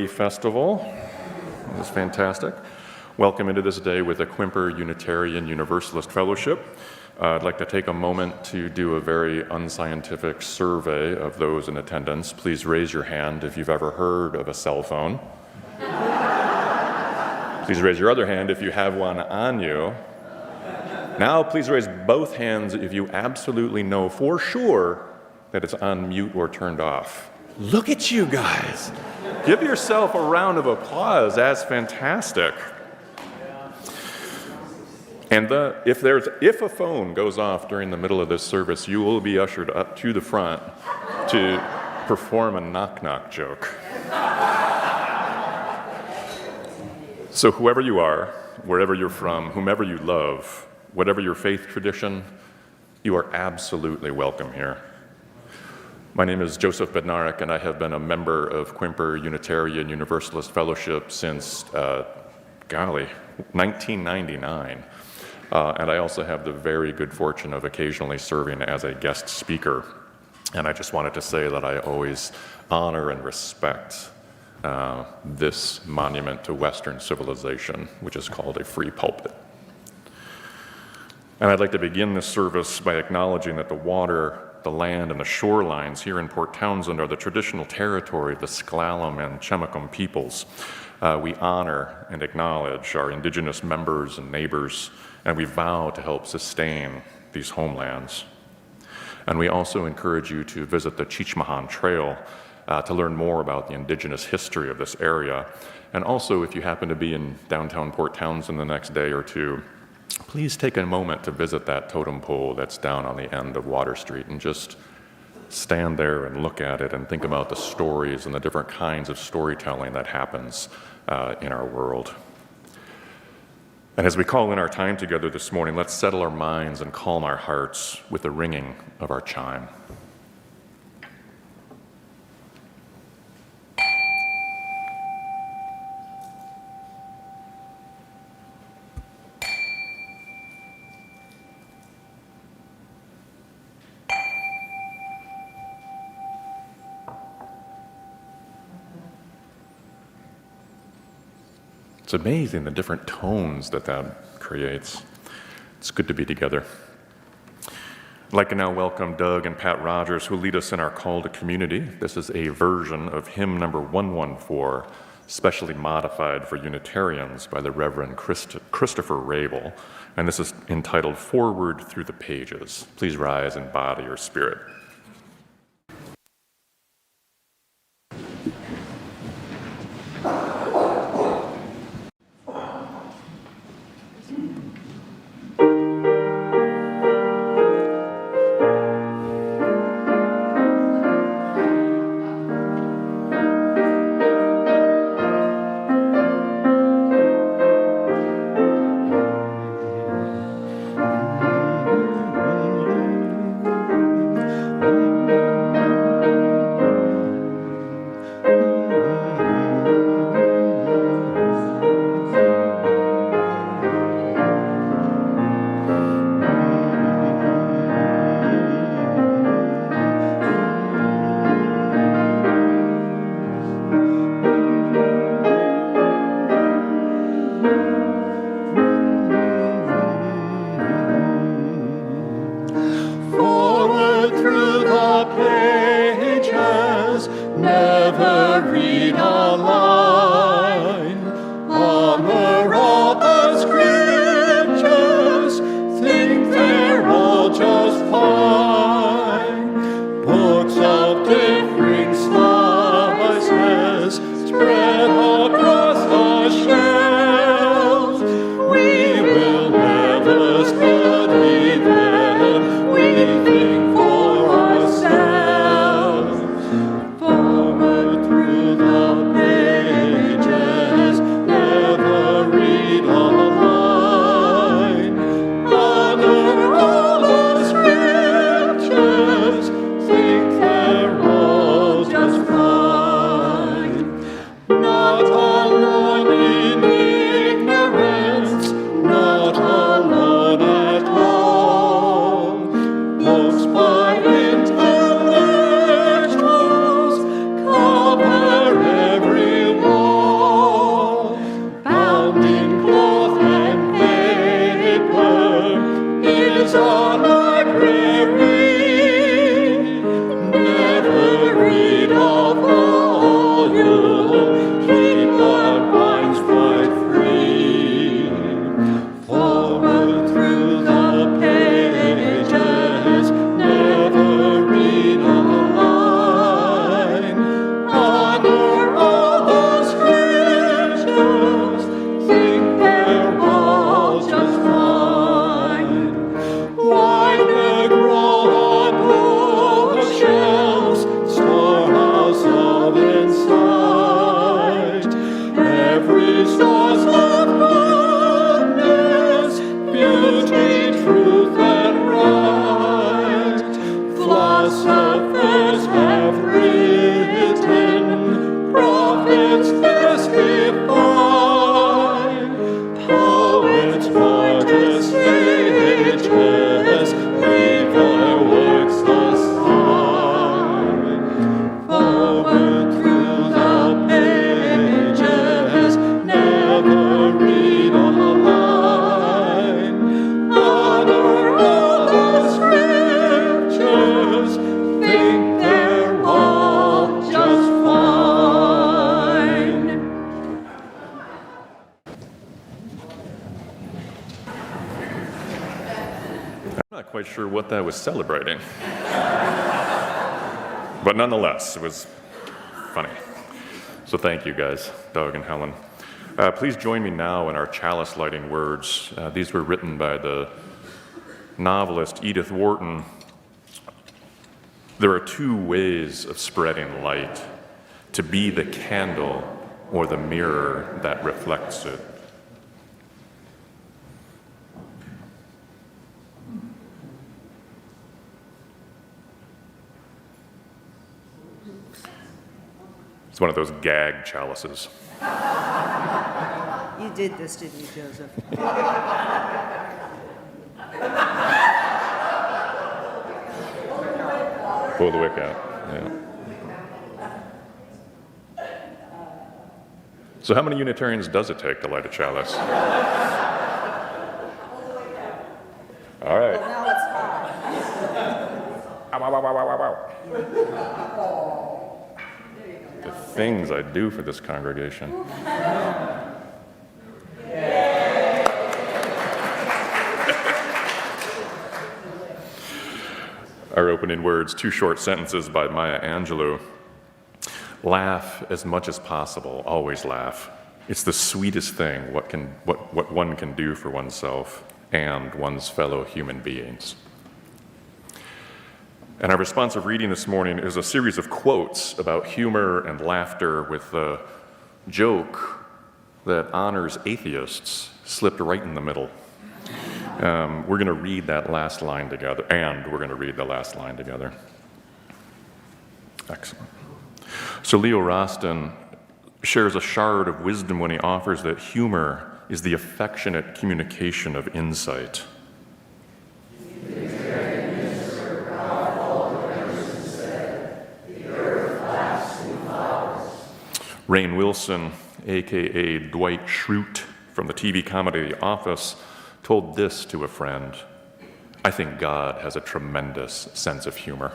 Early Festival. It was fantastic. Welcome into this day with the Quimper Unitarian Universalist Fellowship. I'd like to take a moment to do a very unscientific survey of those in attendance. Please raise your hand if you've ever heard of a cell phone. Please raise your other hand if you have one on you. Now please raise both hands if you absolutely know for sure that it's on mute or turned off. Look at you guys. Give yourself a round of applause. That's fantastic. And if a phone goes off during the middle of this service, you will be ushered up to the front to perform a knock-knock joke. So whoever you are, wherever you're from, whomever you love, whatever your faith tradition, you are absolutely welcome here. My name is Joseph Bednarik, and I have been a member of Quimper Unitarian Universalist Fellowship since, 1999. And I also have the very good fortune of occasionally serving as a guest speaker. And I just wanted to say that I always honor and respect this monument to Western civilization, which is called a free pulpit. And I'd like to begin this service by acknowledging that the water, the land, and the shorelines here in Port Townsend are the traditional territory of the S'Klallam and Chemakum peoples. We honor and acknowledge our indigenous members and neighbors, and we vow to help sustain these homelands. And we also encourage you to visit the Chichmahan Trail to learn more about the indigenous history of this area. And also, if you happen to be in downtown Port Townsend the next day or two, please take a moment to visit that totem pole that's down on the end of Water Street and just stand there and look at it and think about the stories and the different kinds of storytelling that happens in our world. And as we call in our time together this morning, let's settle our minds and calm our hearts with the ringing of our chime. It's amazing the different tones that creates. It's good to be together. I'd like to now welcome Doug and Pat Rodgers, who lead us in our call to community. This is a version of hymn number 114, specially modified for Unitarians by the Reverend Christopher Raible, and this is entitled Forward Through the Pages. Please rise in body or spirit. every source of goodness, beauty, truth, and right. Philosophers have written, prophets testify, poets, martyrs, sages, leave thy works aside. Forward through the pages, never read a line. Honor all the scriptures, think they're all just fine. I'm not quite sure what that was celebrating. But nonetheless, it was funny. So thank you guys, Doug and Helen. Please join me now in our chalice lighting words. These were written by the novelist Edith Wharton. There are two ways of spreading light: to be the candle or the mirror that reflects it. It's one of those gag chalices. You did this, didn't you, Joseph? Pull the wick out, yeah. So how many Unitarians does it take to light a chalice? All right. Now it's hot. Ow, ow, ow, ow, ow, ow. The things I do for this congregation. Our opening words, two short sentences by Maya Angelou. Laugh as much as possible, always laugh. It's the sweetest thing what one can do for oneself and one's fellow human beings. And our responsive reading this morning is a series of quotes about humor and laughter with a joke that honors atheists slipped right in the middle. We're going to read that last line together, and we're going to read the last line together. Excellent. So Leo Rosten shares a shard of wisdom when he offers that humor is the affectionate communication of insight. Rainn Wilson, a.k.a. Dwight Schrute from the TV comedy The Office, told this to a friend: "I think God has a tremendous sense of humor."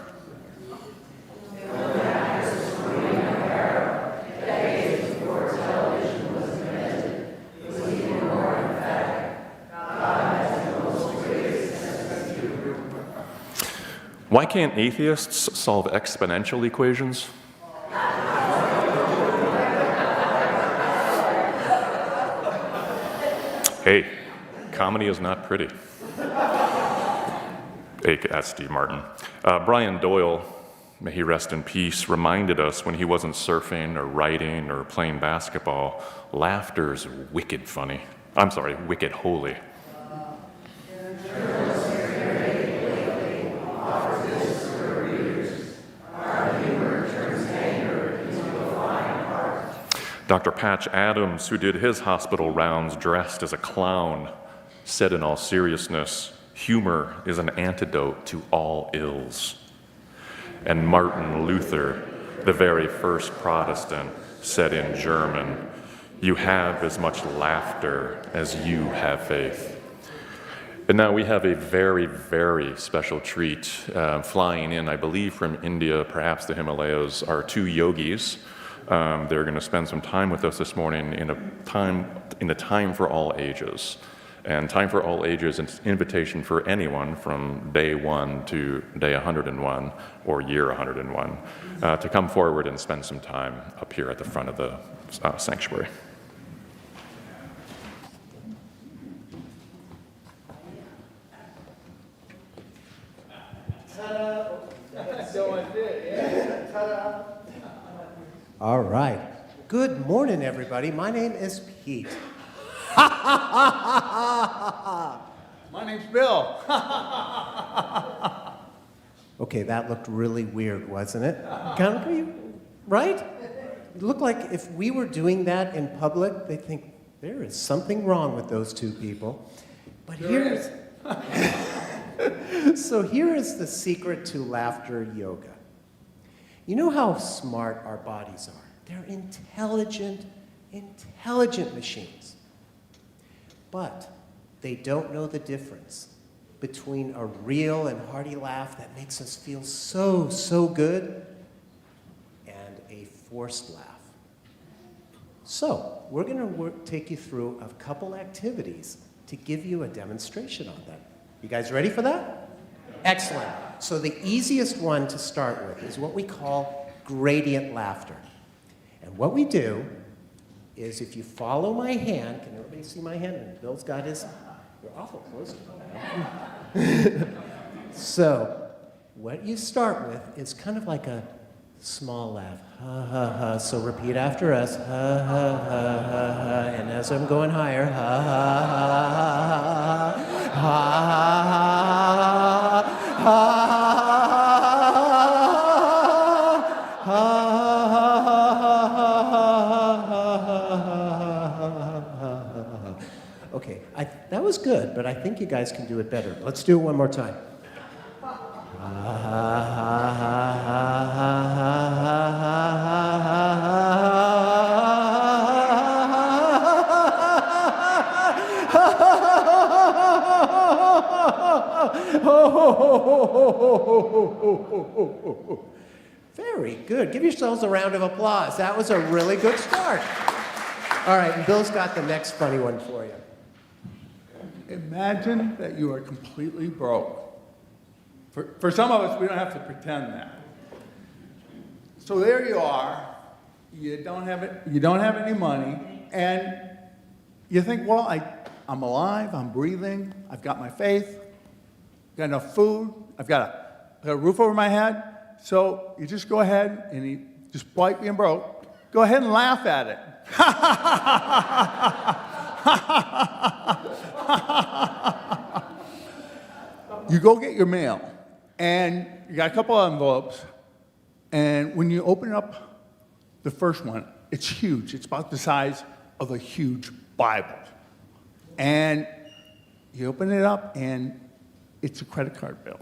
Why can't atheists solve exponential equations? Hey, comedy is not pretty. That's Steve Martin. Brian Doyle, may he rest in peace, reminded us when he wasn't surfing or writing or playing basketball, laughter's wicked funny. I'm sorry, wicked holy. Dr. Patch Adams, who did his hospital rounds dressed as a clown, said in all seriousness, humor is an antidote to all ills. And Martin Luther, the very first Protestant, said in German, "You have as much laughter as you have faith." And now we have a very, very special treat. Flying in, I believe, from India, perhaps the Himalayas, are two yogis. They're going to spend some time with us this morning in a time for all ages. And time for all ages is an invitation for anyone from day 1 to day 101 or year 101 to come forward and spend some time up here at the front of the sanctuary. All right. Good morning, everybody. My name is Pete. My name's Bill. Okay, that looked really weird, wasn't it? Right? It looked like if we were doing that in public, they'd think there is something wrong with those two people. But here's so here is the secret to laughter yoga. You know how smart our bodies are. They're intelligent machines. But they don't know the difference between a real and hearty laugh that makes us feel so good and a forced laugh. So, we're going to take you through a couple activities to give you a demonstration on that. You guys ready for that? Excellent. So the easiest one to start with is what we call gradient laughter. And what we do is if you follow my hand, can everybody see my hand? And Bill's got his, you're awful close to me. So what you start with is kind of like a small laugh. Ha, ha, ha. So repeat after us. Ha, ha, ha, ha, ha. And as I'm going higher, ha, ha, ha, ha, ha, ha, ha, ha. Okay, that was good, but I think you guys can do it better. Let's do it one more time. Very good. Give yourselves a round of applause. That was a really good start. All right, and Bill's got the next funny one for you. Imagine that you are completely broke. For some of us, we don't have to pretend that. So there you are. You don't have any money, and you think, well, I'm alive. I'm breathing. I've got my faith. Got enough food. I've got a roof over my head. So you just go ahead and despite being broke, go ahead and laugh at it. You go get your mail, and you got a couple of envelopes, and when you open up the first one, it's huge. It's about the size of a huge Bible. And you open it up, and it's a credit card bill.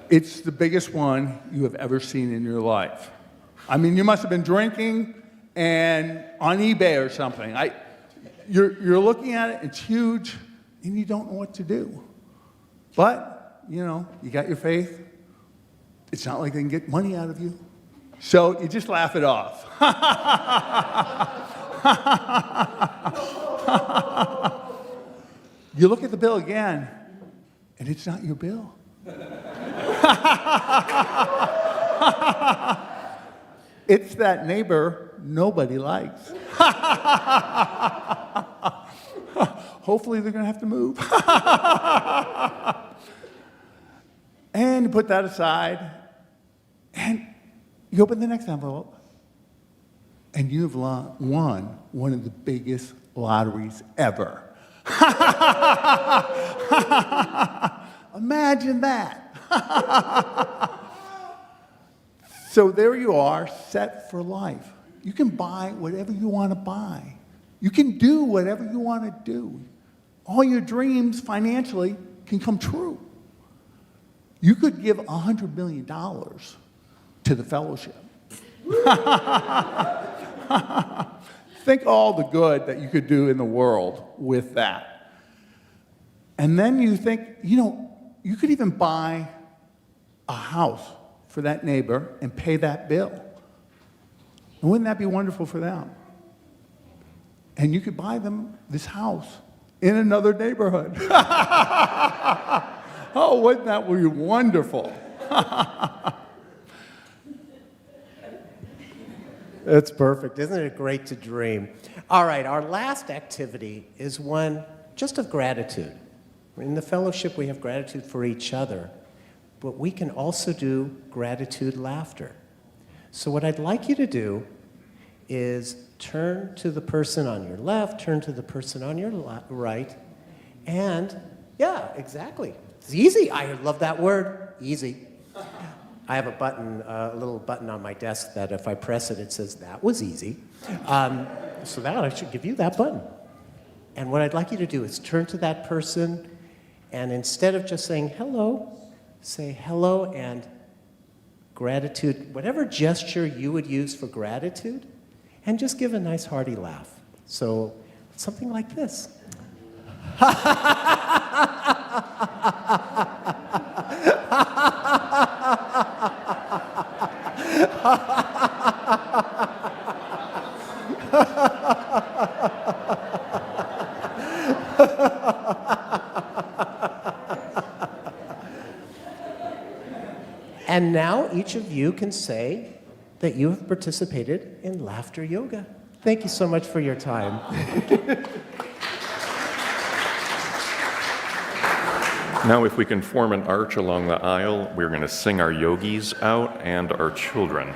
It's the biggest one you have ever seen in your life. I mean, you must have been drinking and on eBay or something. You're looking at it, it's huge, and you don't know what to do. But, you got your faith. It's not like they can get money out of you. So you just laugh it off. You look at the bill again, and it's not your bill. It's that neighbor nobody likes. Hopefully they're going to have to move. And you put that aside, and you open the next envelope, and you've won one of the biggest lotteries ever. Imagine that. So there you are, set for life. You can buy whatever you want to buy. You can do whatever you want to do. All your dreams financially can come true. You could give $100 million to the fellowship. Think all the good that you could do in the world with that. And then you think, you could even buy a house for that neighbor and pay that bill. And wouldn't that be wonderful for them? And you could buy them this house in another neighborhood. Oh, wouldn't that be wonderful? That's perfect. Isn't it great to dream? All right, our last activity is one just of gratitude. In the fellowship, we have gratitude for each other, but we can also do gratitude laughter. So what I'd like you to do is turn to the person on your left, turn to the person on your right, and yeah, exactly. It's easy. I love that word, easy. I have a button, a little button on my desk that if I press it, it says, that was easy. So that I should give you that button. And what I'd like you to do is turn to that person, and instead of just saying hello, say hello and gratitude, whatever gesture you would use for gratitude, and just give a nice hearty laugh. So something like this. And now each of you can say that you have participated in laughter yoga. Thank you so much for your time. Now, if we can form an arch along the aisle, we're going to sing our yogis out and our children.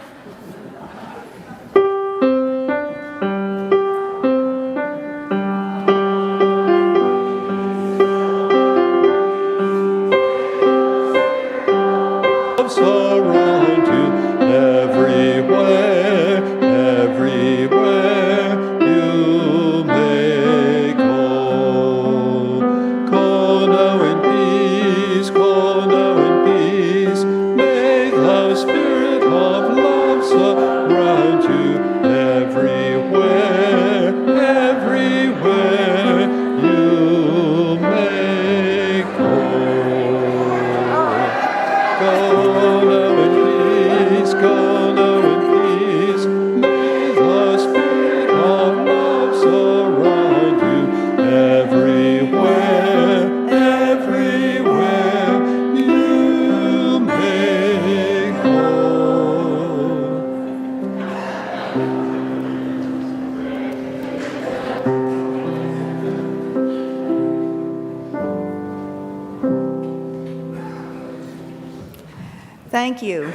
Thank you.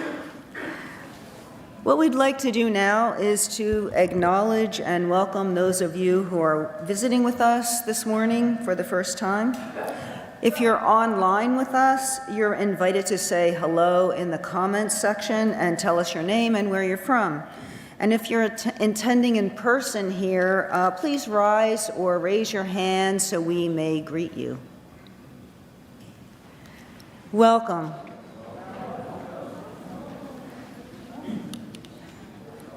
What we'd like to do now is to acknowledge and welcome those of you who are visiting with us this morning for the first time. If you're online with us, you're invited to say hello in the comments section and tell us your name and where you're from. And if you're attending in person here, please rise or raise your hand so we may greet you. Welcome.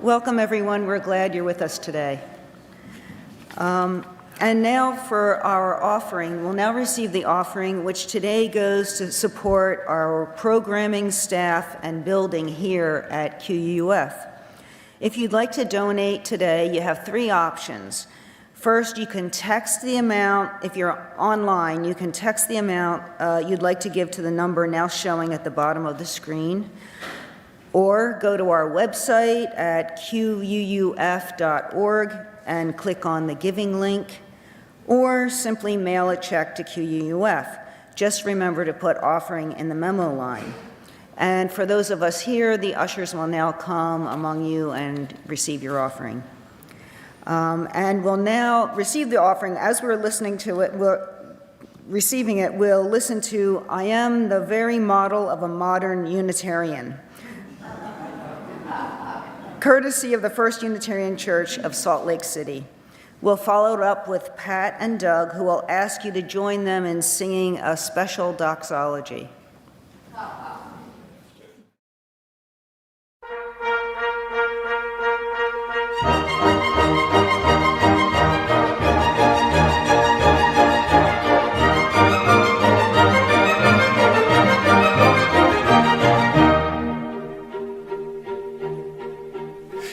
Welcome, everyone. We're glad you're with us today. And now for our offering. We'll now receive the offering, which today goes to support our programming staff and building here at QUUF. If you'd like to donate today, you have three options. First, you can text the amount. If you're online, you can text the amount you'd like to give to the number now showing at the bottom of the screen. Or go to our website at QUUF.org and click on the giving link, or simply mail a check to QUUF. Just remember to put offering in the memo line. And for those of us here, the ushers will now come among you and receive your offering. And we'll now receive the offering. As we're listening to it, receiving it, we'll listen to "I Am the Very Model of a Modern Unitarian," courtesy of the First Unitarian Church of Salt Lake City. We'll follow it up with Pat and Doug, who will ask you to join them in singing a special doxology.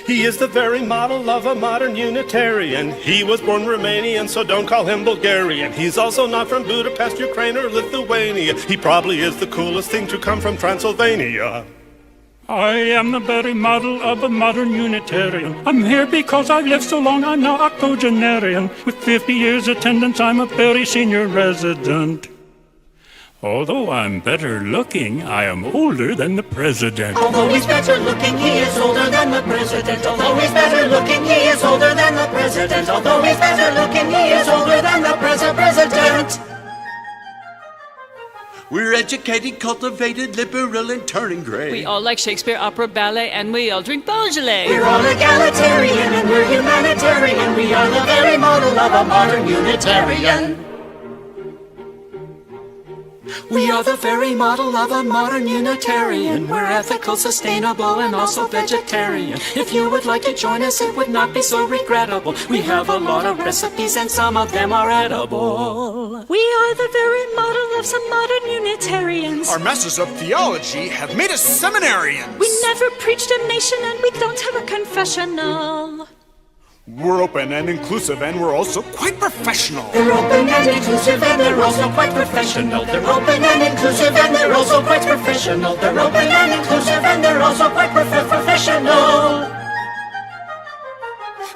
He is the very model of a modern Unitarian. He was born Romanian, so don't call him Bulgarian. He's also not from Budapest, Ukraine, or Lithuania. He probably is the coolest thing to come from Transylvania. I am the very model of a modern Unitarian. I'm here because I've lived so long, I'm now octogenarian. With 50 years attendance, I'm a very senior resident. Although I'm better looking, I am older than the president. Although he's better looking, he is older than the president. Although he's better looking, he is older than the president. Although he's better looking, he is older than the president. We're educated, cultivated, liberal, and turning gray. We all like Shakespeare, opera, ballet, and we all drink Beaujolais. We're all egalitarian and we're humanitarian. We are the very model of a modern Unitarian. We are the very model of a modern Unitarian. We're ethical, sustainable, and also vegetarian. If you would like to join us, it would not be so regrettable. We have a lot of recipes and some of them are edible. We are the very model of some modern Unitarians. Our masters of theology have made us seminarians. We never preach damnation and we don't have a confessional. We're open and inclusive and we're also quite professional. They're open and inclusive and they're also quite professional. They're open and inclusive and they're also quite professional. They're open and inclusive and they're also quite professional.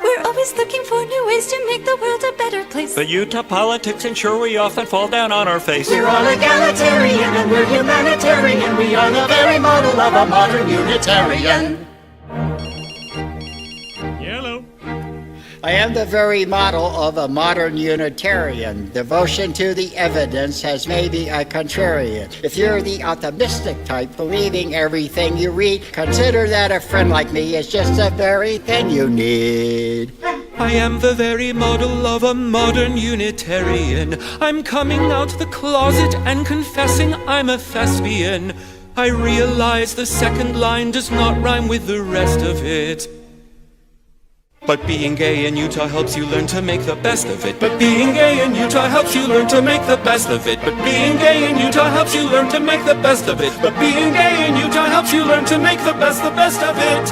We're always looking for new ways to make the world a better place. The Utah politics ensure we often fall down on our face. We're all egalitarian and we're humanitarian. We are the very model of a modern Unitarian. Yellow. I am the very model of a modern Unitarian. Devotion to the evidence has made me a contrarian. If you're the optimistic type, believing everything you read, consider that a friend like me is just the very thing you need. I am the very model of a modern Unitarian. I'm coming out the closet and confessing I'm a thespian. I realize the second line does not rhyme with the rest of it. But being gay in Utah helps you learn to make the best of it. But being gay in Utah helps you learn to make the best of it. But being gay in Utah helps you learn to make the best of it. But being gay in Utah helps you learn to make the best of it.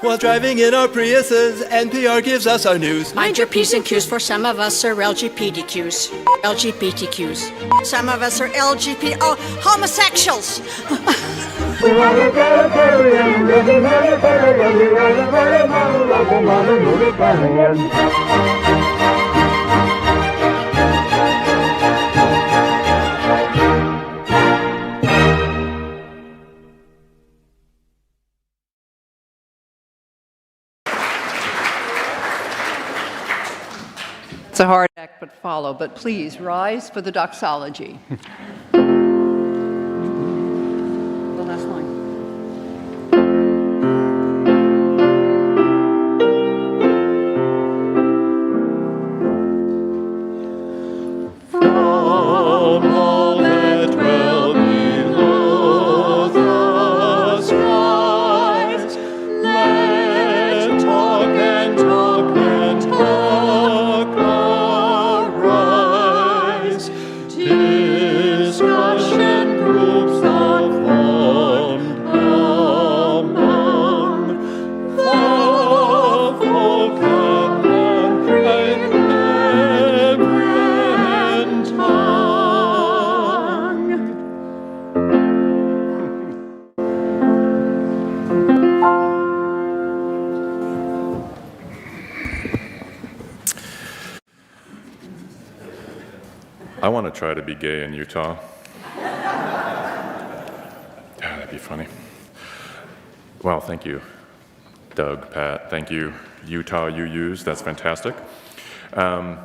While driving in our Priuses, NPR gives us our news. Mind your P's and Q's, for some of us are LGBTQs. LGBTQs. Some of us are homosexuals. We are the egalitarian, we're the humanitarian, we are the very model of the modern Unitarian. It's a hard act but follow, but please rise for the doxology. I want to try to be gay in Utah. That'd be funny. Well, thank you, Doug, Pat. Thank you, Utah UUs. That's fantastic.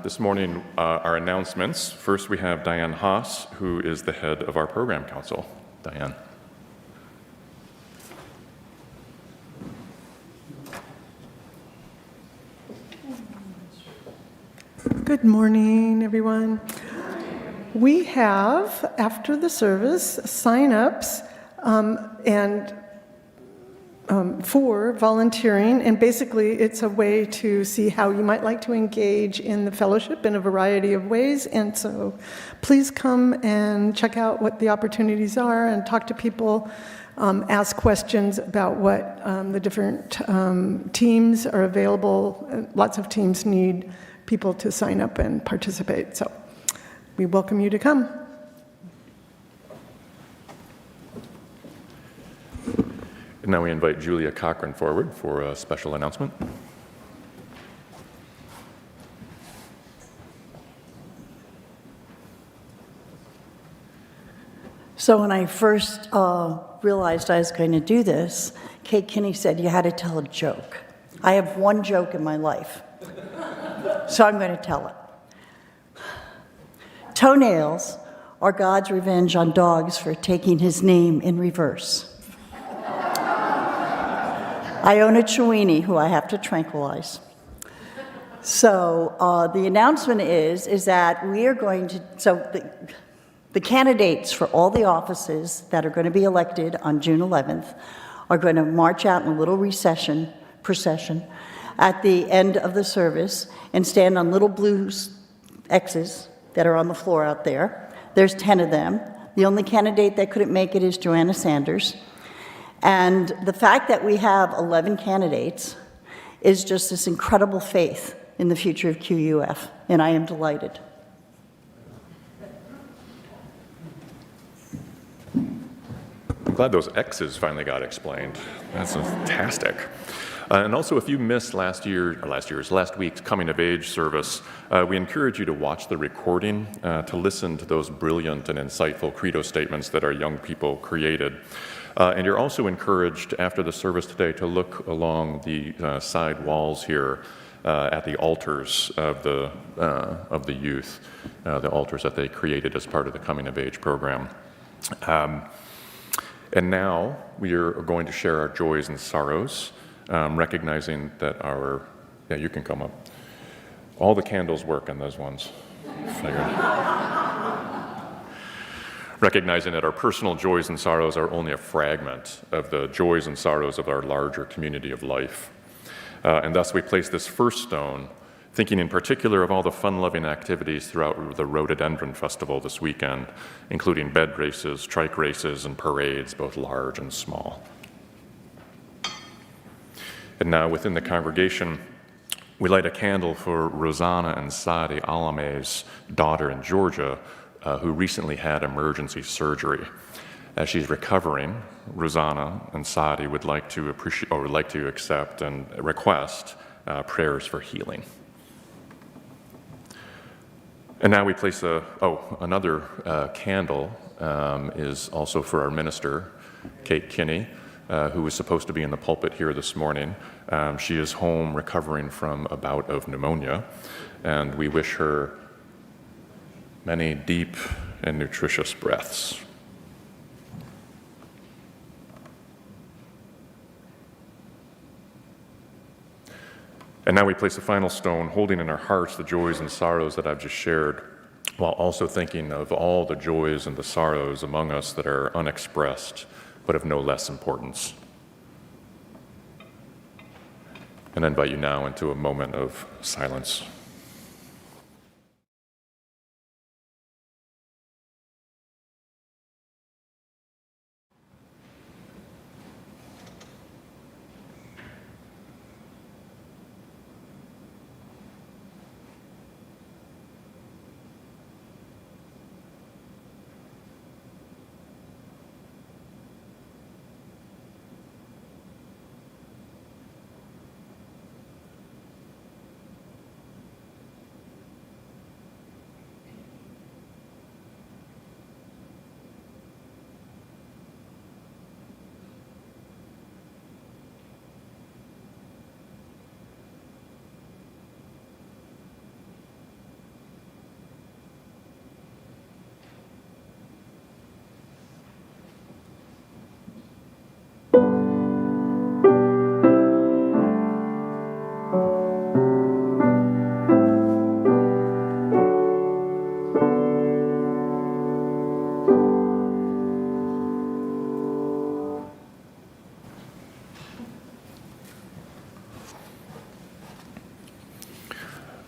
This morning, our announcements. First, we have Diane Haas, who is the head of our program council. Diane. Good morning, everyone. We have, after the service, sign-ups for volunteering, and basically it's a way to see how you might like to engage in the fellowship in a variety of ways, and so please come and check out what the opportunities are and talk to people, ask questions about what the different teams are available. Lots of teams need people to sign up and participate, so we welcome you to come. And now we invite Julia Cochran forward for a special announcement. So when I first realized I was going to do this, Kate Kinney said, you had to tell a joke. I have one joke in my life, so I'm going to tell it. Toenails are God's revenge on dogs for taking his name in reverse. I own a Chiweenie who I have to tranquilize. So the announcement is that we are going to, the candidates for all the offices that are going to be elected on June 11th are going to march out in a little procession at the end of the service and stand on little blue X's that are on the floor out there. There's 10 of them. The only candidate that couldn't make it is Joanna Sanders. And the fact that we have 11 candidates is just this incredible faith in the future of QUUF, and I am delighted. I'm glad those X's finally got explained. That's fantastic. And also, if you missed last week's Coming of Age service, we encourage you to watch the recording to listen to those brilliant and insightful credo statements that our young people created. And you're also encouraged after the service today to look along the side walls here at the altars of the youth, the altars that they created as part of the Coming of Age program. And now we are going to share our joys and sorrows, recognizing that you can come up. All the candles work on those ones. Recognizing that our personal joys and sorrows are only a fragment of the joys and sorrows of our larger community of life. And thus we place this first stone, thinking in particular of all the fun-loving activities throughout the Rhododendron Festival this weekend, including bed races, trike races, and parades, both large and small. And now within the congregation, we light a candle for Rosanna and Sadi Alame's daughter in Georgia, who recently had emergency surgery. As she's recovering, Rosanna and Sadi would like to accept and request prayers for healing. And now we place another candle is also for our minister, Kate Kinney, who was supposed to be in the pulpit here this morning. She is home recovering from a bout of pneumonia, and we wish her many deep and nutritious breaths. And now we place a final stone, holding in our hearts the joys and sorrows that I've just shared, while also thinking of all the joys and the sorrows among us that are unexpressed, but of no less importance. And I invite you now into a moment of silence.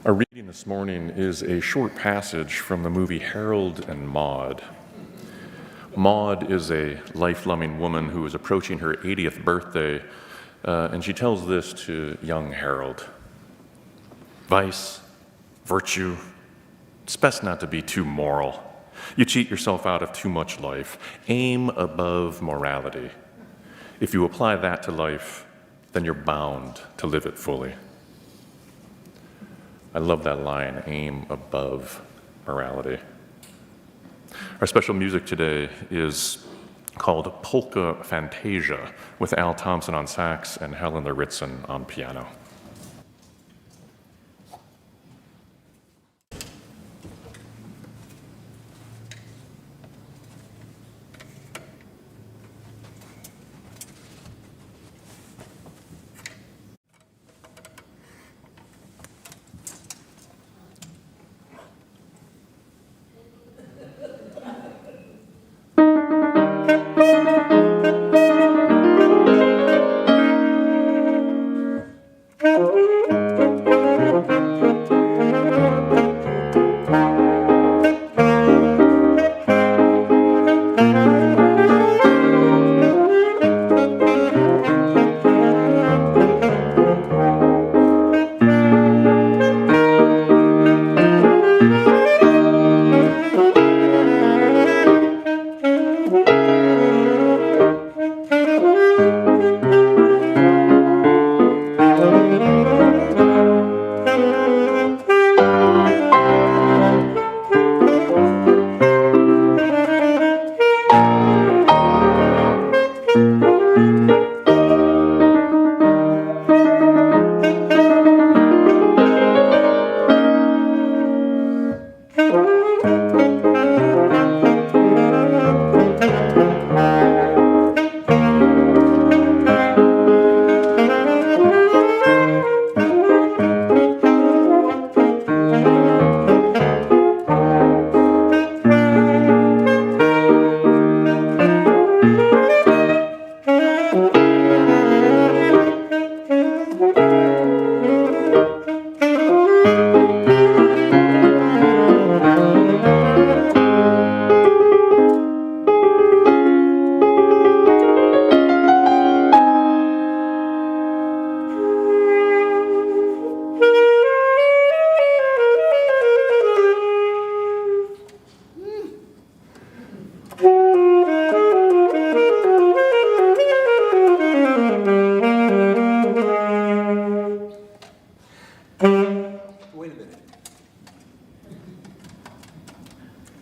Our reading this morning is a short passage from the movie Harold and Maude. Maude is a life-loving woman who is approaching her 80th birthday, and she tells this to young Harold. Vice, virtue, it's best not to be too moral. You cheat yourself out of too much life. Aim above morality. If you apply that to life, then you're bound to live it fully. I love that line, aim above morality. Our special music today is called Polka Fantasia, with Al Thompson on sax and Helen Lauritzen on piano.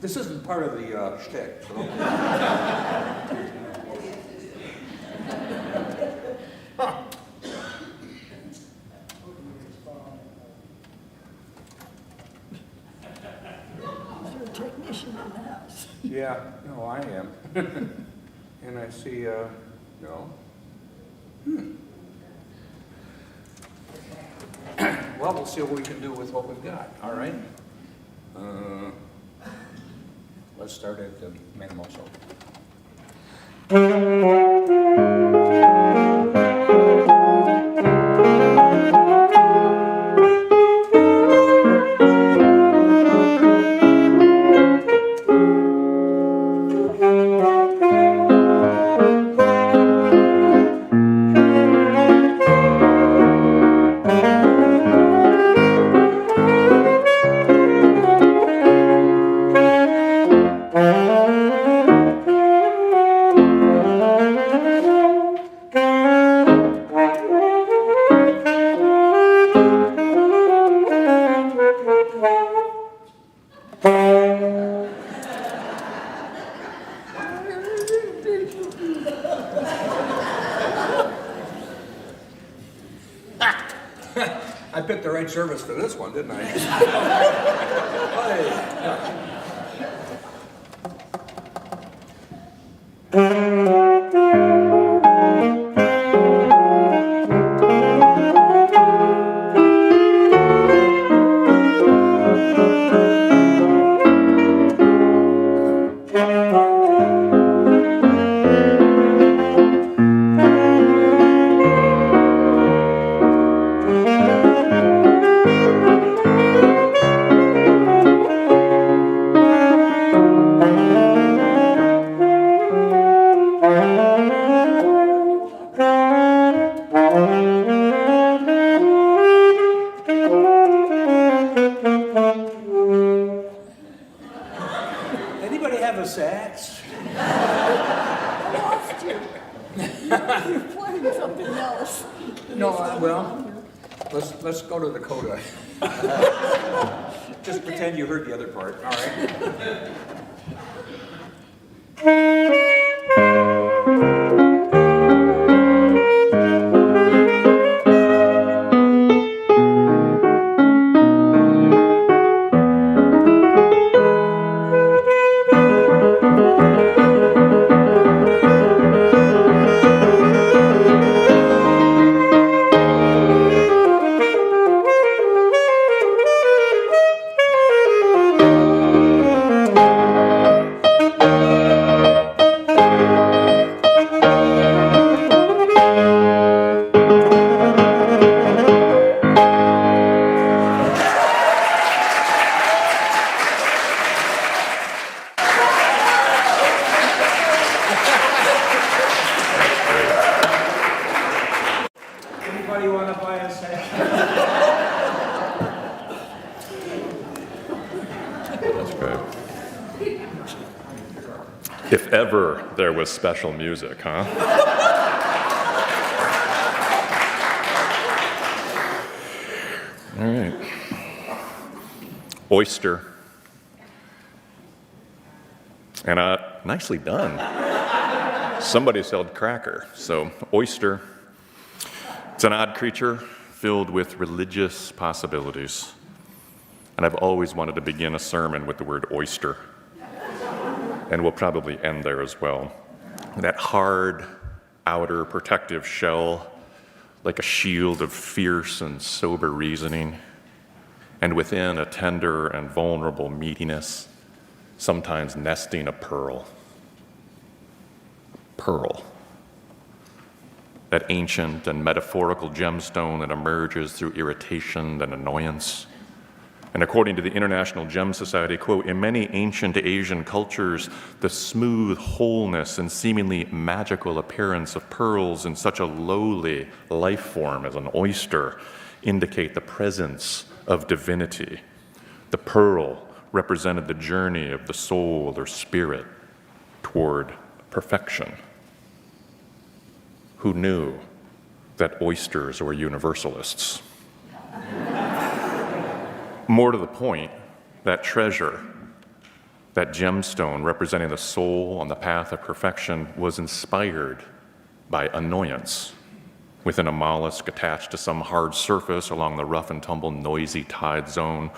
This isn't part of the shtick, so. You're a technician in the house. Yeah, no, I am. And I see, no. Well, we'll see what we can do with what we've got, all right? Let's start at the minimal so. I picked the right service for this one, didn't I? Anybody have a sax? I lost you. You're playing something else. No, well, let's go to the coda. Just pretend you heard the other part, all right? Anybody want to buy a set? That's great. If ever there was special music, huh? All right. Oyster. And nicely done. Somebody said cracker, so oyster. It's an odd creature filled with religious possibilities. And I've always wanted to begin a sermon with the word oyster. And we'll probably end there as well. That hard outer protective shell, like a shield of fierce and sober reasoning, and within a tender and vulnerable meatiness, sometimes nesting a pearl. Pearl. That ancient and metaphorical gemstone that emerges through irritation and annoyance. And according to the International Gem Society, quote, in many ancient Asian cultures, the smooth wholeness and seemingly magical appearance of pearls in such a lowly life form as an oyster indicate the presence of divinity. The pearl represented the journey of the soul or spirit toward perfection. Who knew that oysters were universalists? More to the point, that treasure, that gemstone representing the soul on the path of perfection, was inspired by annoyance within a mollusk attached to some hard surface along the rough and tumble noisy tide zone,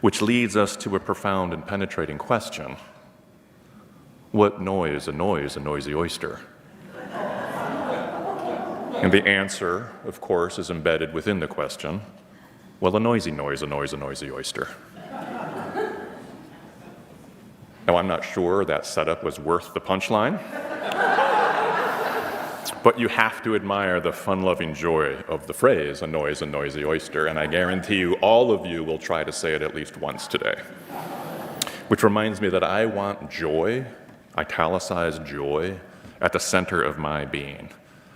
which leads us to a profound and penetrating question. What noise annoys a noisy oyster? And the answer, of course, is embedded within the question. Well, a noisy noise annoys a noisy oyster. Now, I'm not sure that setup was worth the punchline, but you have to admire the fun-loving joy of the phrase, annoys a noisy oyster, and I guarantee you all of you will try to say it at least once today. Which reminds me that I want joy, italicized joy, at the center of my being.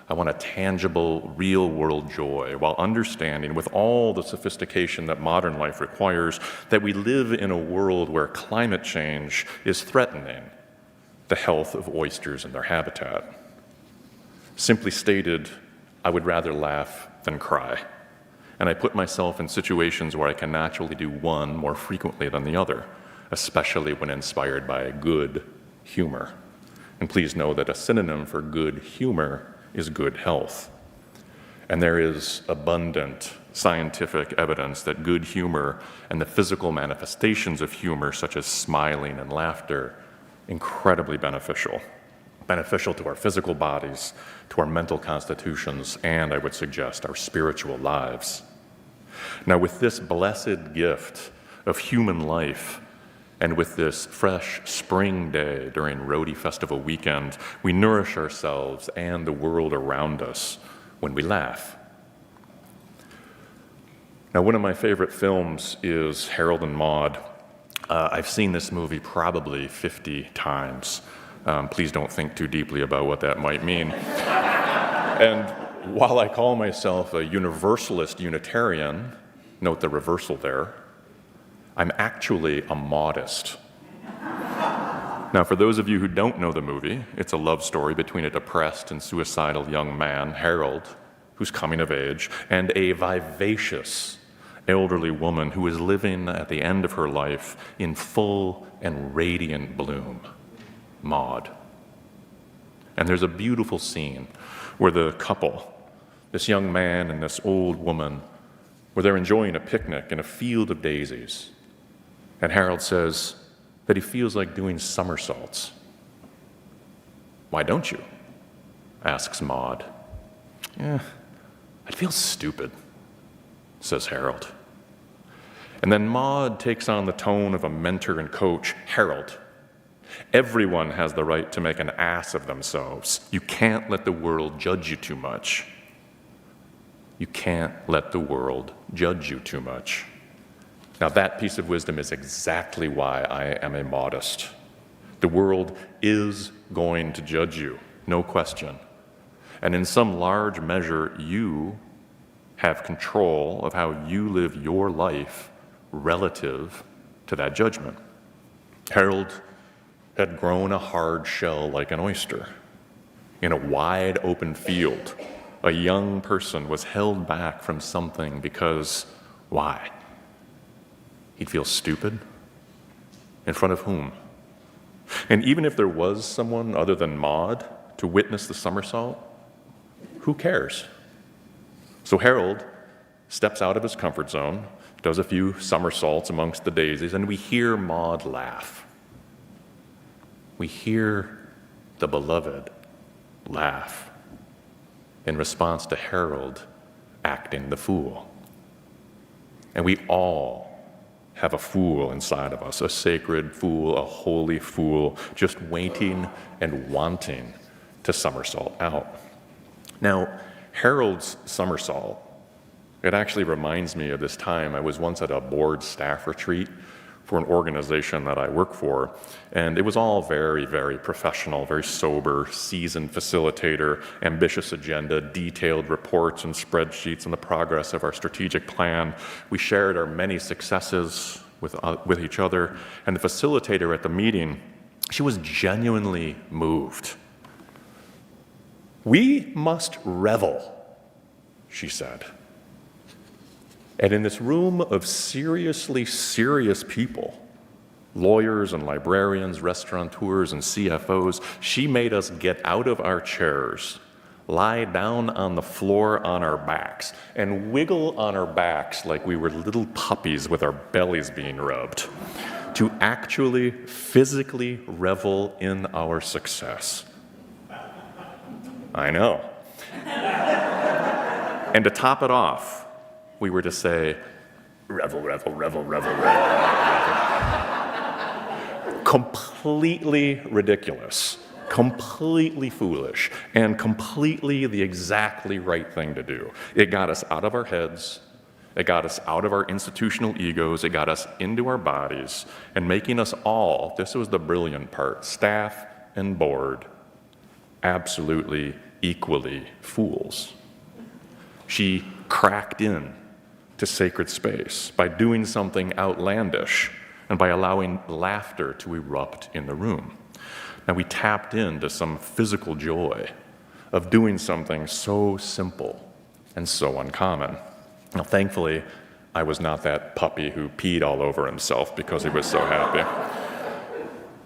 I want a tangible, real-world joy, while understanding, with all the sophistication that modern life requires, that we live in a world where climate change is threatening the health of oysters and their habitat. Simply stated, I would rather laugh than cry, and I put myself in situations where I can naturally do one more frequently than the other, especially when inspired by good humor. And please know that a synonym for good humor is good health. And there is abundant scientific evidence that good humor and the physical manifestations of humor, such as smiling and laughter, incredibly beneficial. Beneficial to our physical bodies, to our mental constitutions, and I would suggest our spiritual lives. Now, with this blessed gift of human life, and with this fresh spring day during Rhodey Festival weekend, we nourish ourselves and the world around us when we laugh. Now, one of my favorite films is Harold and Maude. I've seen this movie probably 50 times. Please don't think too deeply about what that might mean. And while I call myself a Universalist Unitarian, note the reversal there, I'm actually a modest. Now, for those of you who don't know the movie, it's a love story between a depressed and suicidal young man, Harold, who's coming of age, and a vivacious elderly woman who is living at the end of her life in full and radiant bloom, Maude. And there's a beautiful scene where the couple, this young man and this old woman, where they're enjoying a picnic in a field of daisies. And Harold says that he feels like doing somersaults. "Why don't you?" asks Maud. "I'd feel stupid," says Harold. And then Maud takes on the tone of a mentor and coach. "Harold, everyone has the right to make an ass of themselves. You can't let the world judge you too much. You can't let the world judge you too much." Now that piece of wisdom is exactly why I am a modest. The world is going to judge you, no question. And in some large measure, you have control of how you live your life relative to that judgment. Harold had grown a hard shell like an oyster. In a wide open field, a young person was held back from something because, why? He'd feel stupid? In front of whom? And even if there was someone other than Maud to witness the somersault, who cares? So Harold steps out of his comfort zone, does a few somersaults amongst the daisies, and we hear Maud laugh. We hear the beloved laugh in response to Harold acting the fool. And we all have a fool inside of us, a sacred fool, a holy fool, just waiting and wanting to somersault out. Now, Harold's somersault, it actually reminds me of this time I was once at a board staff retreat for an organization that I work for, and it was all very, very professional, very sober, seasoned facilitator, ambitious agenda, detailed reports and spreadsheets on the progress of our strategic plan. We shared our many successes with each other, and the facilitator at the meeting, she was genuinely moved. "We must revel," she said. And in this room of seriously serious people, lawyers and librarians, restaurateurs and CFOs, she made us get out of our chairs, lie down on the floor on our backs, and wiggle on our backs like we were little puppies with our bellies being rubbed, to actually physically revel in our success. I know. And to top it off, we were to say, "Revel, revel, revel, revel, revel, revel." Completely ridiculous, completely foolish, and completely the exactly right thing to do. It got us out of our heads, it got us out of our institutional egos, it got us into our bodies, and making us all, this was the brilliant part, staff and board, absolutely equally fools. She cracked in to sacred space by doing something outlandish and by allowing laughter to erupt in the room. Now we tapped into some physical joy of doing something so simple and so uncommon. Now thankfully, I was not that puppy who peed all over himself because he was so happy.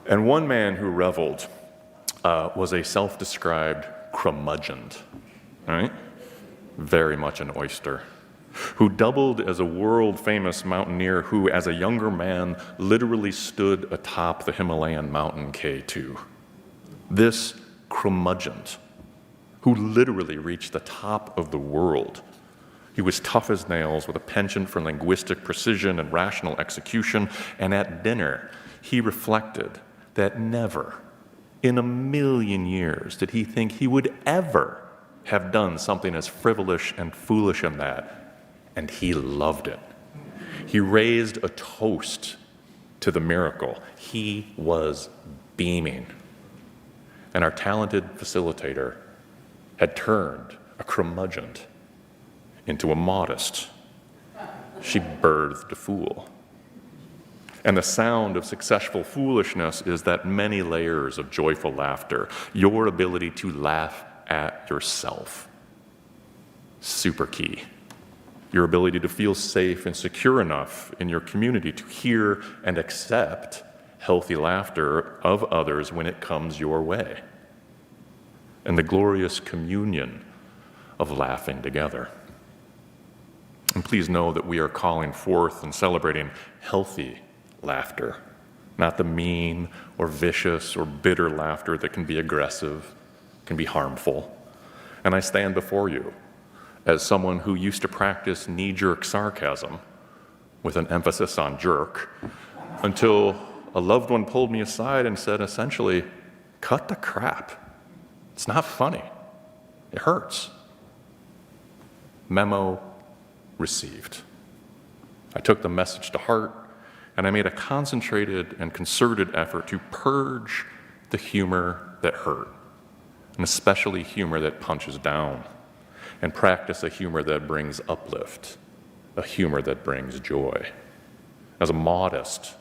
And one man who reveled was a self-described curmudgeon, right? Very much an oyster, who doubled as a world-famous mountaineer who, as a younger man, literally stood atop the Himalayan mountain K2. This curmudgeon, who literally reached the top of the world. He was tough as nails with a penchant for linguistic precision and rational execution, and at dinner, he reflected that never in a million years did he think he would ever have done something as frivolous and foolish as that. And he loved it. He raised a toast to the miracle. He was beaming. And our talented facilitator had turned a curmudgeon into a modest. She birthed a fool. And the sound of successful foolishness is that many layers of joyful laughter, your ability to laugh at yourself. Super key. Your ability to feel safe and secure enough in your community to hear and accept healthy laughter of others when it comes your way. and the glorious communion of laughing together. And please know that we are calling forth and celebrating healthy laughter, not the mean or vicious or bitter laughter that can be aggressive, can be harmful. And I stand before you as someone who used to practice knee-jerk sarcasm with an emphasis on jerk until a loved one pulled me aside and said, essentially, cut the crap. It's not funny. It hurts. Memo received. I took the message to heart, and I made a concentrated and concerted effort to purge the humor that hurt, and especially humor that punches down, and practice a humor that brings uplift, a humor that brings joy. As a modest,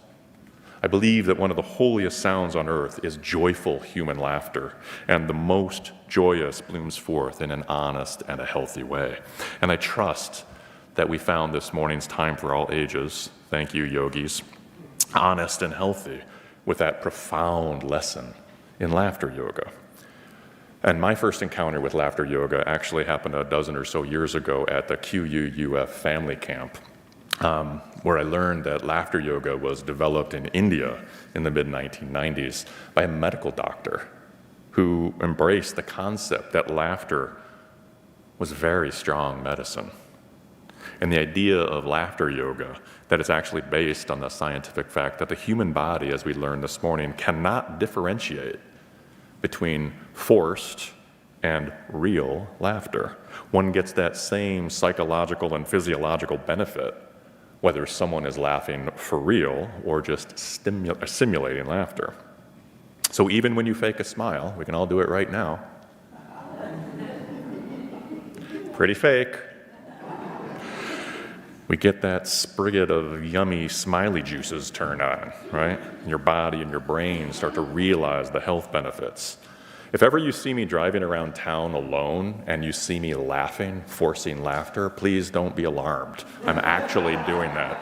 I believe that one of the holiest sounds on earth is joyful human laughter, and the most joyous blooms forth in an honest and a healthy way. And I trust that we found this morning's Time for All Ages, thank you, yogis, honest and healthy, with that profound lesson in laughter yoga. And my first encounter with laughter yoga actually happened a dozen or so years ago at the QUUF family camp, where I learned that laughter yoga was developed in India in the mid-1990s by a medical doctor who embraced the concept that laughter was very strong medicine. And the idea of laughter yoga, that it's actually based on the scientific fact that the human body, as we learned this morning, cannot differentiate between forced and real laughter. One gets that same psychological and physiological benefit whether someone is laughing for real or just simulating laughter. So even when you fake a smile, we can all do it right now. Pretty fake. We get that spigot of yummy smiley juices turned on, right? Your body and your brain start to realize the health benefits. If ever you see me driving around town alone and you see me laughing, forcing laughter, please don't be alarmed. I'm actually doing that.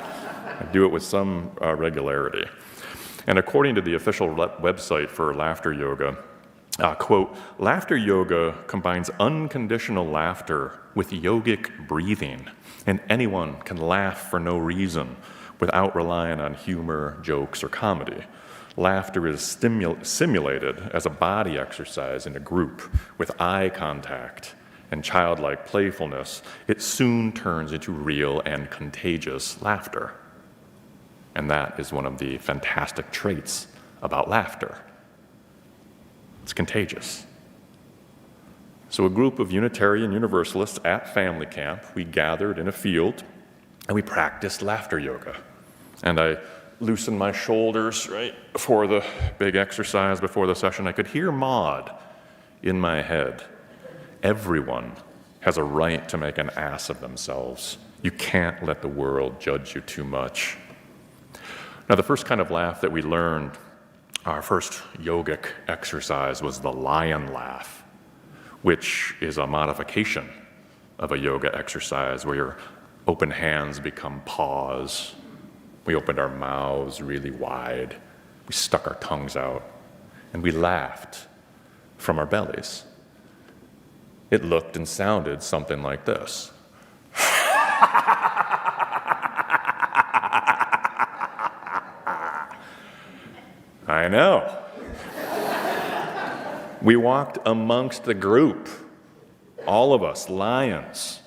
I do it with some regularity. And according to the official website for laughter yoga, quote, laughter yoga combines unconditional laughter with yogic breathing, and anyone can laugh for no reason without relying on humor, jokes, or comedy. Laughter is simulated as a body exercise in a group with eye contact and childlike playfulness. It soon turns into real and contagious laughter. And that is one of the fantastic traits about laughter. It's contagious. So a group of Unitarian Universalists at family camp, we gathered in a field and we practiced laughter yoga. And I loosened my shoulders right before the big exercise, before the session. I could hear Maud in my head. Everyone has a right to make an ass of themselves. You can't let the world judge you too much. Now, the first kind of laugh that we learned, our first yogic exercise, was the lion laugh, which is a modification of a yoga exercise where your open hands become paws. We opened our mouths really wide. We stuck our tongues out, and we laughed from our bellies. It looked and sounded something like this. I know. We walked amongst the group, all of us, lions,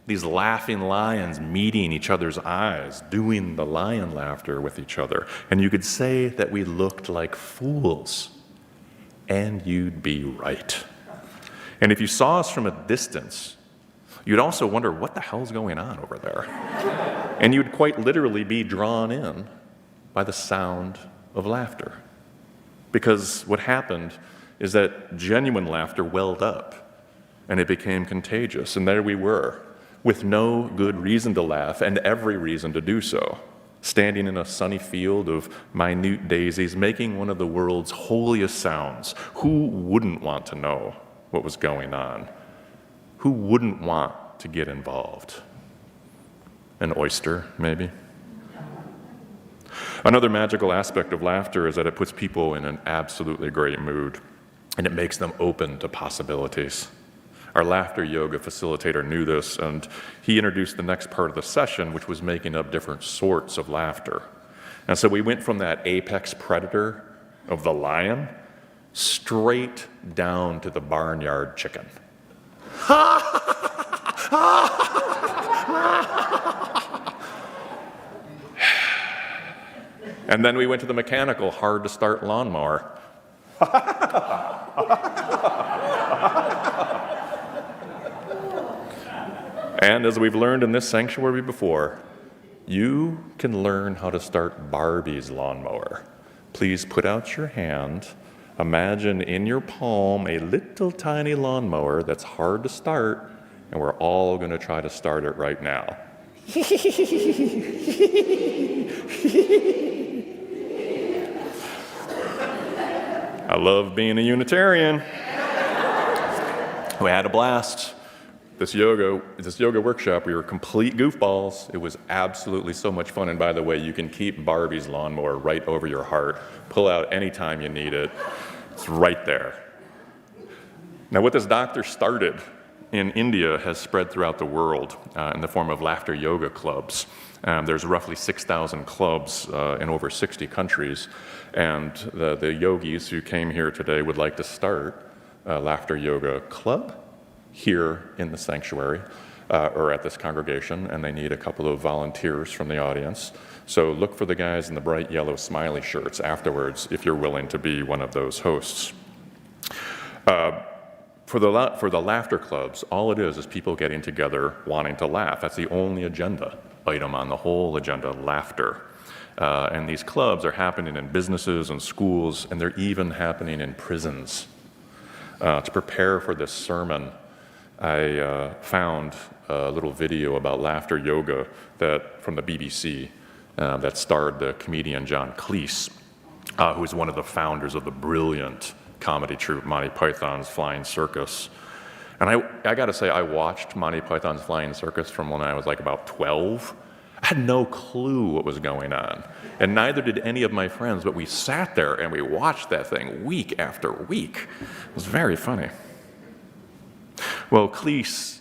these laughing lions meeting each other's eyes, doing the lion laughter with each other. And you could say that we looked like fools, and you'd be right. And if you saw us from a distance, you'd also wonder what the hell's going on over there. And you'd quite literally be drawn in by the sound of laughter. Because what happened is that genuine laughter welled up, and it became contagious. And there we were, with no good reason to laugh and every reason to do so, standing in a sunny field of minute daisies, making one of the world's holiest sounds. Who wouldn't want to know what was going on? Who wouldn't want to get involved? An oyster, maybe? Another magical aspect of laughter is that it puts people in an absolutely great mood. and it makes them open to possibilities. Our laughter yoga facilitator knew this, and he introduced the next part of the session, which was making up different sorts of laughter. And so we went from that apex predator of the lion straight down to the barnyard chicken. And then we went to the mechanical, hard-to-start lawnmower. And as we've learned in this sanctuary before, you can learn how to start Barbie's lawnmower. Please put out your hand. Imagine in your palm a little tiny lawnmower that's hard to start, and we're all going to try to start it right now. I love being a Unitarian. We had a blast. This yoga workshop, we were complete goofballs. It was absolutely so much fun. And by the way, you can keep Barbie's lawnmower right over your heart. Pull out anytime you need it. It's right there. Now, what this doctor started in India has spread throughout the world in the form of laughter yoga clubs. There's roughly 6,000 clubs in over 60 countries. And the yogis who came here today would like to start a laughter yoga club here in the sanctuary or at this congregation, and they need a couple of volunteers from the audience. So look for the guys in the bright yellow smiley shirts afterwards if you're willing to be one of those hosts. For the laughter clubs, all it is people getting together wanting to laugh. That's the only agenda item on the whole agenda, laughter. And these clubs are happening in businesses and schools, and they're even happening in prisons. To prepare for this sermon, I found a little video about laughter yoga from the BBC that starred the comedian John Cleese, who is one of the founders of the brilliant comedy troupe Monty Python's Flying Circus. And I got to say, I watched Monty Python's Flying Circus from when I was like about 12. I had no clue what was going on, and neither did any of my friends, but we sat there and we watched that thing week after week. It was very funny. Well, Cleese,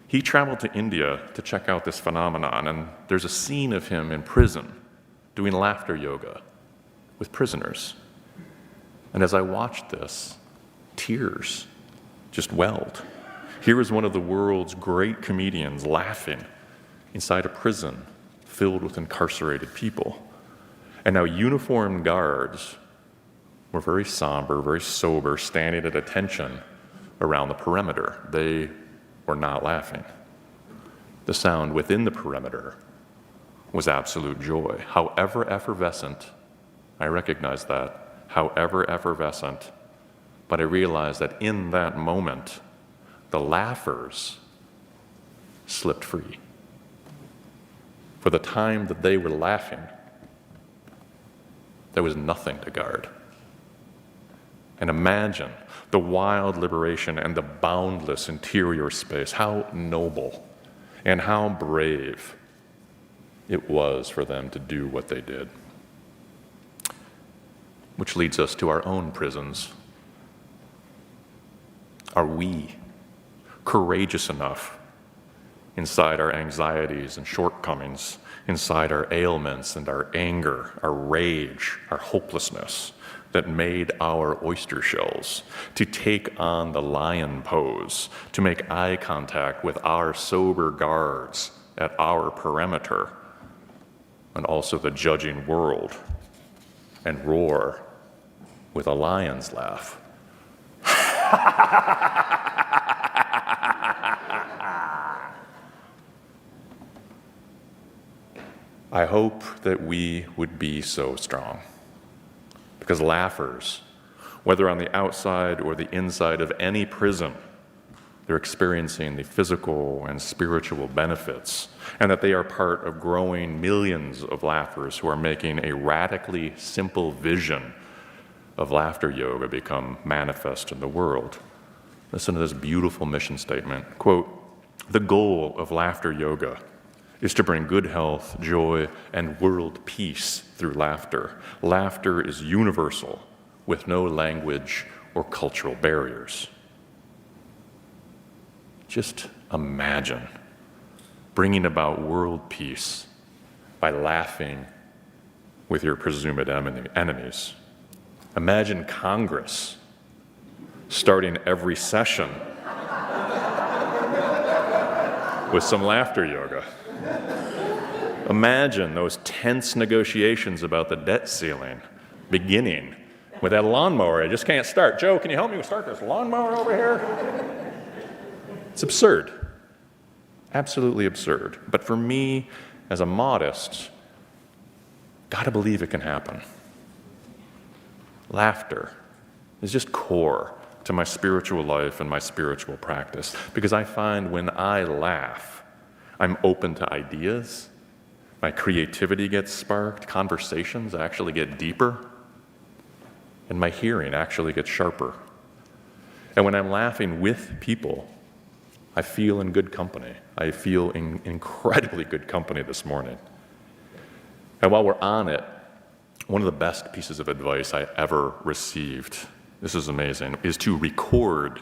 he traveled to India to check out this phenomenon, and there's a scene of him in prison doing laughter yoga with prisoners. And as I watched this, tears just welled. Here is one of the world's great comedians laughing inside a prison filled with incarcerated people. And now uniformed guards were very somber, very sober, standing at attention around the perimeter. They were not laughing. The sound within the perimeter was absolute joy. However effervescent, I recognize that, however effervescent, but I realized that in that moment, the laughers slipped free. For the time that they were laughing, there was nothing to guard. And imagine the wild liberation and the boundless interior space, how noble and how brave it was for them to do what they did. Which leads us to our own prisons. Are we courageous enough inside our anxieties and shortcomings, inside our ailments and our anger, our rage, our hopelessness that made our oyster shells, to take on the lion pose, to make eye contact with our sober guards at our perimeter, and also the judging world, and roar with a lion's laugh? I hope that we would be so strong, because laughers, whether on the outside or the inside of any prison, they're experiencing the physical and spiritual benefits, and that they are part of growing millions of laughers who are making a radically simple vision of laughter yoga become manifest in the world. Listen to this beautiful mission statement. Quote, "The goal of laughter yoga is to bring good health, joy, and world peace through laughter. Laughter is universal, with no language or cultural barriers. Just imagine bringing about world peace by laughing with your presumed enemies. Imagine Congress starting every session with some laughter yoga. Imagine those tense negotiations about the debt ceiling beginning with that lawnmower I just can't start. Joe, can you help me start this lawnmower over here? It's absurd. Absolutely absurd. But for me, as a modest, gotta believe it can happen. Laughter is just core to my spiritual life and my spiritual practice, because I find when I laugh, I'm open to ideas, my creativity gets sparked, conversations actually get deeper, and my hearing actually gets sharper. And when I'm laughing with people, I feel in good company. I feel in incredibly good company this morning. And while we're on it, one of the best pieces of advice I ever received, this is amazing, is to record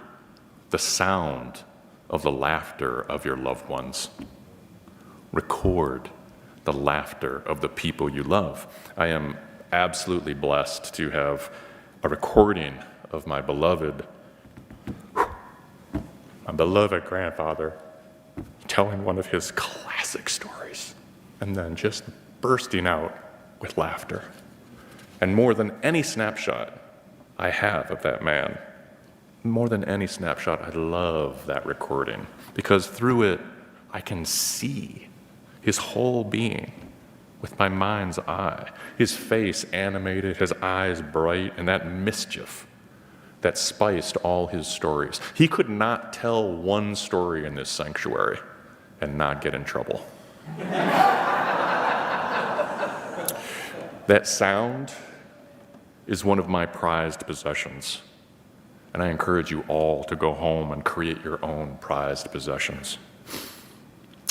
the sound of the laughter of your loved ones. Record the laughter of the people you love. I am absolutely blessed to have a recording of my beloved grandfather telling one of his classic stories and then just bursting out with laughter. And more than any snapshot I have of that man, more than any snapshot, I love that recording, because through it I can see his whole being with my mind's eye, his face animated, his eyes bright, and that mischief that spiced all his stories. He could not tell one story in this sanctuary and not get in trouble. That sound is one of my prized possessions, and I encourage you all to go home and create your own prized possessions.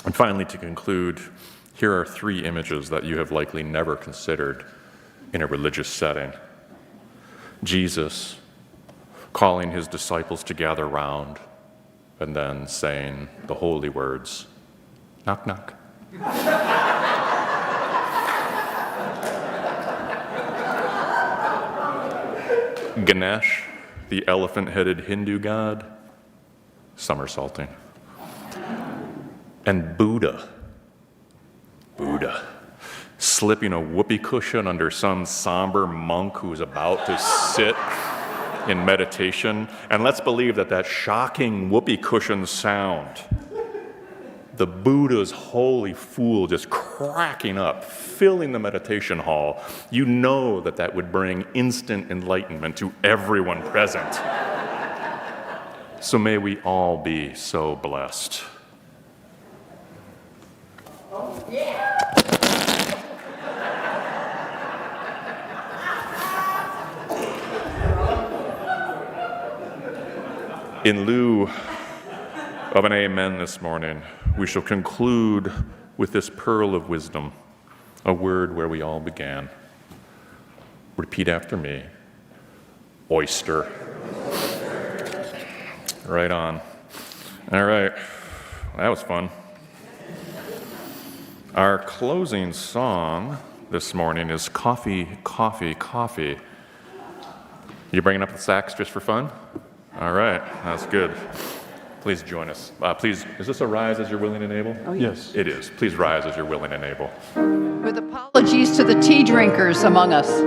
And finally, to conclude, here are 3 images that you have likely never considered in a religious setting. Jesus calling his disciples to gather round and then saying the holy words, knock, knock. Ganesh, the elephant-headed Hindu god, somersaulting. And Buddha, slipping a whoopee cushion under some somber monk who's about to sit in meditation. And let's believe that shocking whoopee cushion sound, the Buddha's holy fool just cracking up, filling the meditation hall, you know that would bring instant enlightenment to everyone present. So may we all be so blessed. Oh, yeah. In lieu of an amen this morning, we shall conclude with this pearl of wisdom, a word where we all began. Repeat after me. Oyster. Right on. All right. That was fun. Our closing song this morning is Coffee, Coffee, Coffee. You bringing up the sax just for fun? All right, that's good. Please join us. Please, is this a rise as you're willing and able? Oh, yes. It is. Please rise as you're willing and able. With apologies to the tea drinkers among us.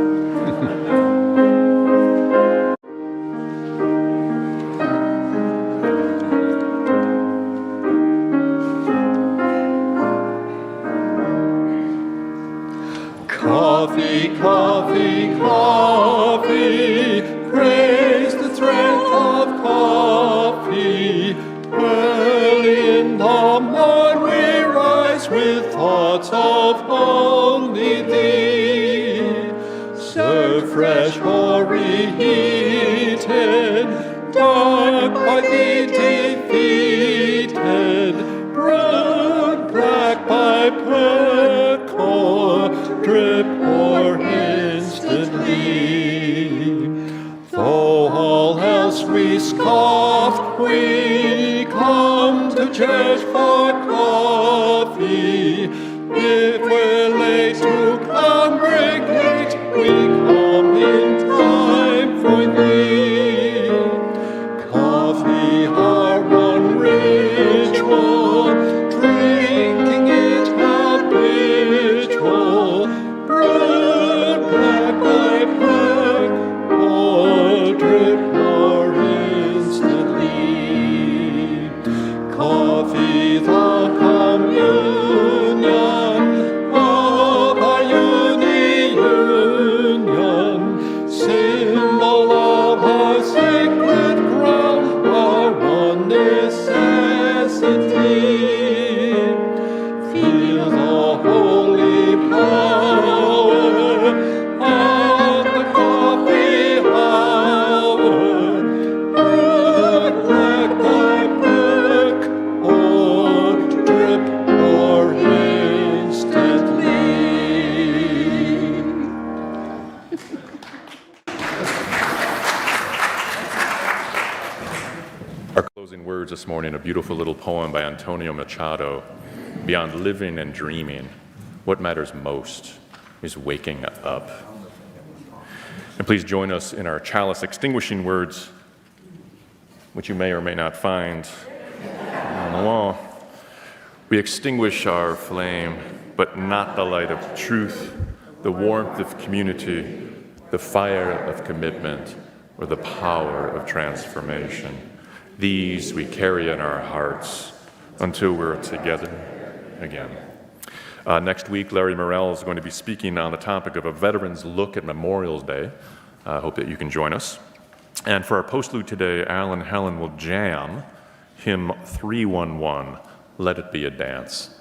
Coffee, coffee, coffee, praise the strength of coffee. Early in the morn we rise with thoughts of only thee. Serve fresh or reheated, dark by thee defeated, brewed black by percor, drip or instantly. Though all wish for coffee. If we're late to congregate, we come in time for thee. Coffee, our one ritual, drinking it habitual, brewed black by black, or drip or instantly. Coffee, the communion of our union, symbol of our sacred ground, our one necessity. Feel the holy power of the coffee hour, brewed black by black, or drip or instantly. Our closing words this morning, a beautiful little poem by Antonio Machado. Beyond living and dreaming, what matters most is waking up. And please join us in our chalice extinguishing words, which you may or may not find on the wall. We extinguish our flame, but not the light of truth, the warmth of community, the fire of commitment, or the power of transformation. These we carry in our hearts until we're together again. Next week, Larry Morrell is going to be speaking on the topic of a veteran's look at Memorial Day. I hope that you can join us. And for our postlude today, Al and Helen will jam hymn 311, Let It Be a Dance.